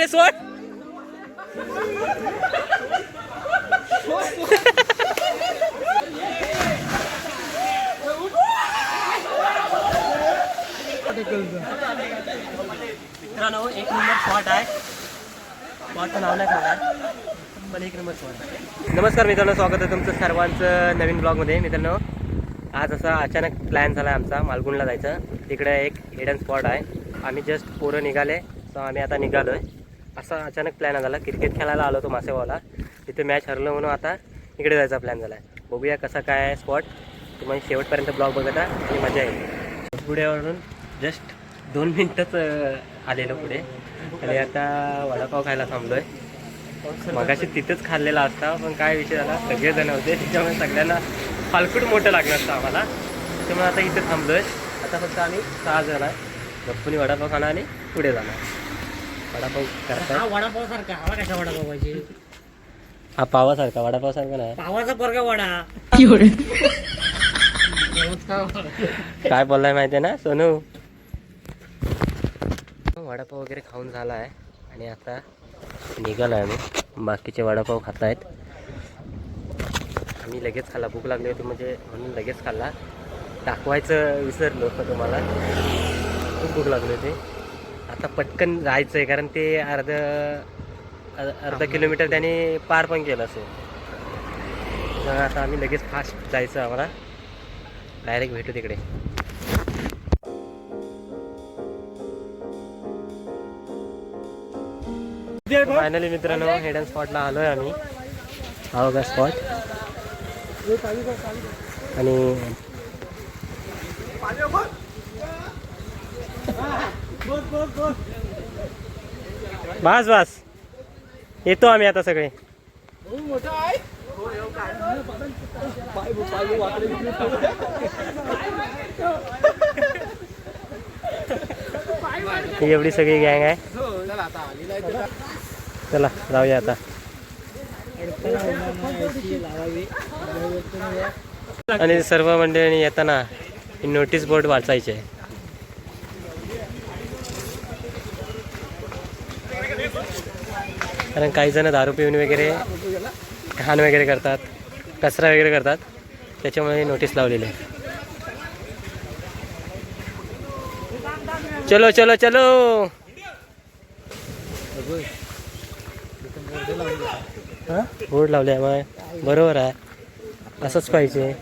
अरे सोड. मित्रांनो एक नंबर स्पॉट आहे. स्पॉटचं नाव नाही सांगणार पण एक नंबर स्पॉट आहे. नमस्कार मित्रांनो, स्वागत आहे तुमचं सर्वांचं नवीन ब्लॉगमध्ये. मित्रांनो आज असा अचानक प्लॅन झाला आहे आमचा मालगुणला जायचं. तिकडे एक हिडन स्पॉट आहे. आम्ही जस्ट पोरं निघाले सो आम्ही आता निघालो आहे. असा अचानक प्लॅन झाला. क्रिकेट खेळायला आलो तो मासेवाला. तिथे मॅच हरलो म्हणून आता इकडे जायचा प्लॅन झाला आहे. बघूया कसा काय आहे स्पॉट. तुम्ही शेवटपर्यंत ब्लॉग बघता आणि मजा येईल. पुढेवरून जस्ट 2 मिनटंच आलेलो पुढे आणि आता वडापाव खायला थांबलो आहे. मगाशी तिथंच खाल्लेला असता पण काय विषय झाला, सगळेजण होते त्याच्यामुळे सगळ्यांना फालकूट मोठं लागलं असतं आम्हाला. त्याच्यामुळे आता इथं थांबलो आहे. आता फक्त आम्ही 6 जण आहे. गप्पूनी वडापाव खाणार आणि पुढे जाणार. वडापाव करता वडापाव सारखा हवा कशा वडापाव पाहिजे. हा पावासारखा वडापावसारखा नाही. पावाचा पोरगा वडा काय बोललाय माहिती आहे ना सोनू. वडापाव वगैरे खाऊन झाला आहे आणि आता निघालो आहे आम्ही. बाकीचे वडापाव खात आहेत. आम्ही लगेच खाल्ला, भूक लागली होती म्हणजे म्हणून लगेच खाल्ला. दाखवायचं विसरलो तुम्हाला, खूप भूक लागली होती. आता पटकन जायचं आहे कारण ते अर्धा किलोमीटर त्याने पार पण केलं असेल. तर आता आम्ही लगेच फास्ट जायचं, आम्हाला डायरेक्ट भेटू तिकडे. फायनली मित्रांनो हिडन स्पॉटला आलो आहे आम्ही. हा बघा स्पॉट. आणि बस बस येतो आम्ही आता सगळे. एवढी सगळी गँग आहे. चला जाऊया आता. आणि सर्व मंडळींनी येताना नोटीस बोर्ड वाचायचे. कारण काही जण दारू पिऊन वगैरे घाण वगैरे करतात, कचरा वगैरे करतात, त्याच्यामुळे नोटीस लावलेली आहे. चलो चलो चलो. हां बोर्ड लावले आहे मग बरोबर आहे, असंच पाहिजे.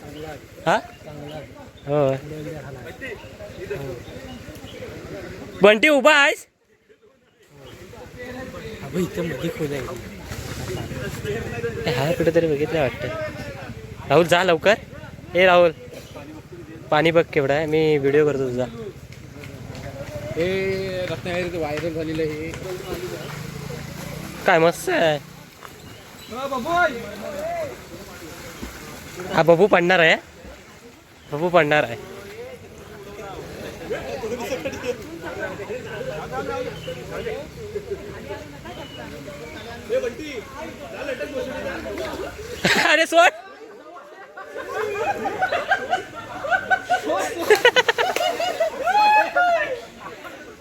हा हो बंटी उभा आहेस. हा कुठेतरी बघितलं वाटतं. राहुल जा लवकर. ए राहुल पाणी बघ केवढं आहे. मी व्हिडिओ करतो तुझा. हे रत्नागिरीत व्हायरल झालेलं हे काय मस्त आहे. हा बबू पडणार आहे. बबू पडणार आहे. अरे सोड.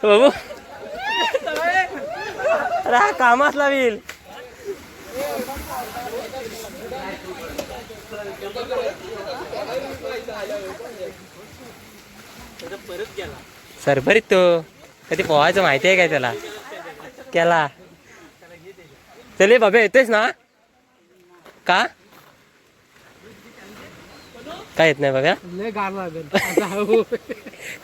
बाबू अरे हा कामास लावील. सरभरीत तो कधी पोहायचं माहिती आहे काय त्याला. केला चले बाबा येतोयस ना. का काय येत नाही बघा.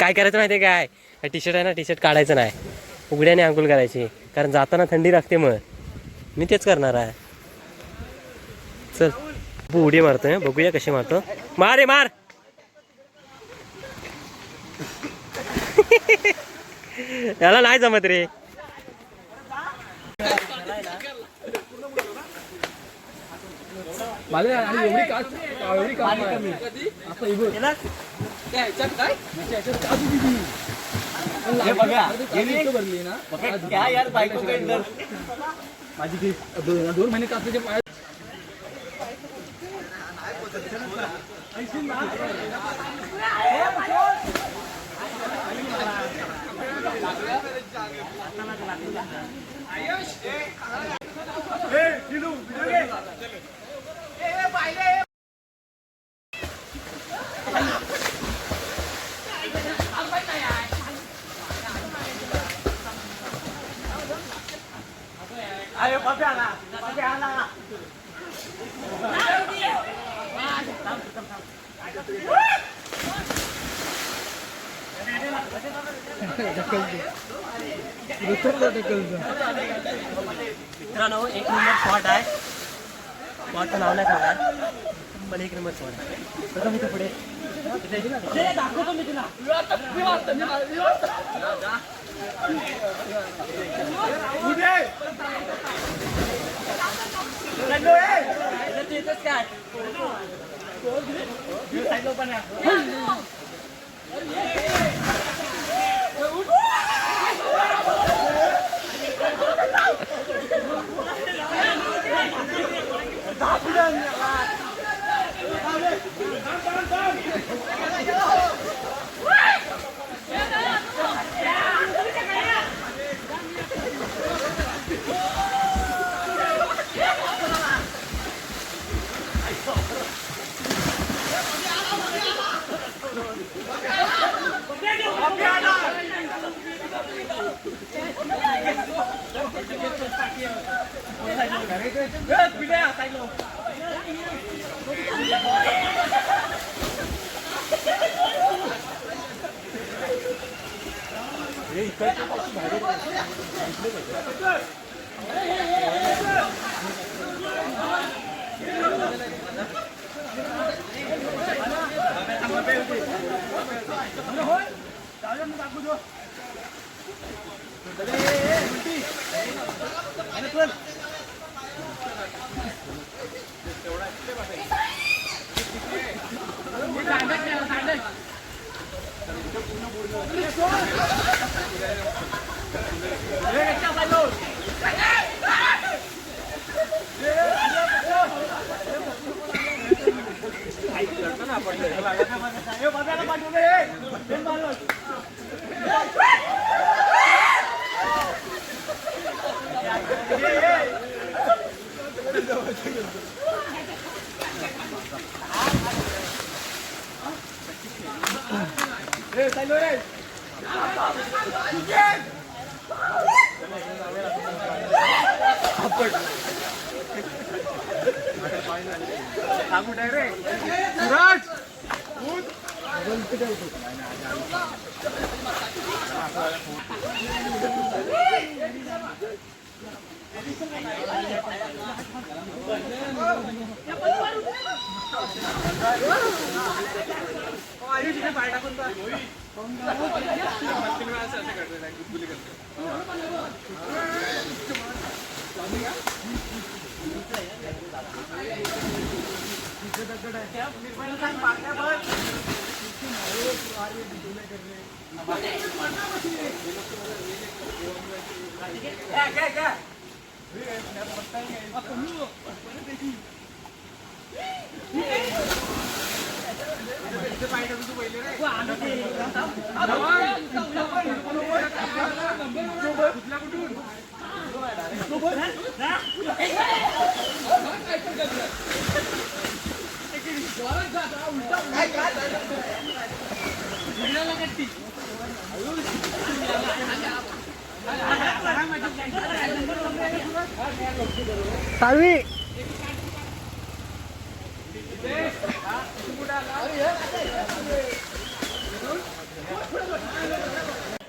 काय करायचं माहिती आहे काय, टी शर्ट आहे ना, टी शर्ट काढायचं नाही, उघड्याने अंघोळ करायची. कारण जाताना थंडी लागते. मग मी तेच करणार आहे. चल उडी मारतोय, बघूया कशी मारतो. मार रे मार. याला नाही जमत रे. माझी 2 महिने कापले पाय. मित्रांनो एक नंबर स्पॉट आहे. स्पॉटचं नाव नाही सांगणार पण एक नंबर स्पॉट आहे. बघा मी पुढे दाखवतो मी तुला.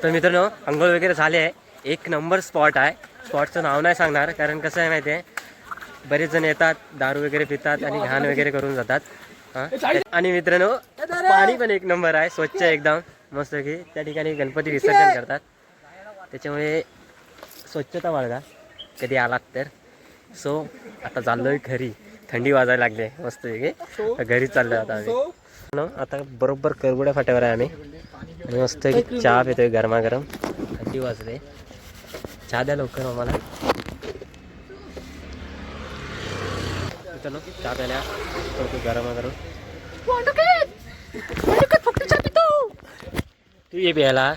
तर मित्रांनो अंघोळ वगैरे झाले आहे. एक नंबर स्पॉट आहे. स्पॉटचं नाव नाही सांगणार कारण कसं आहे माहिती आहे, बरेच जण येतात दारू वगैरे पितात आणि घाण वगैरे करून जातात. आणि मित्रांनो पाणी पण एक नंबर आहे, स्वच्छ एकदम मस्त की. त्या ठिकाणी गणपती विसर्जन करतात, त्याच्यामुळे स्वच्छता बाळगा कधी आलात तर. सो आता चाललोय घरी, थंडी वाजायला लागली मस्त की. घरी चाललोय आता आम्ही. आता बरोबर करगुड्या फाट्यावर आहे आम्ही आणि मस्त चहा पितोय गरमागरम. थंडी वाजले, चहा द्या लवकर आम्हाला. चलो चहा प्यायला गरमागरम. तू ये प्यायला.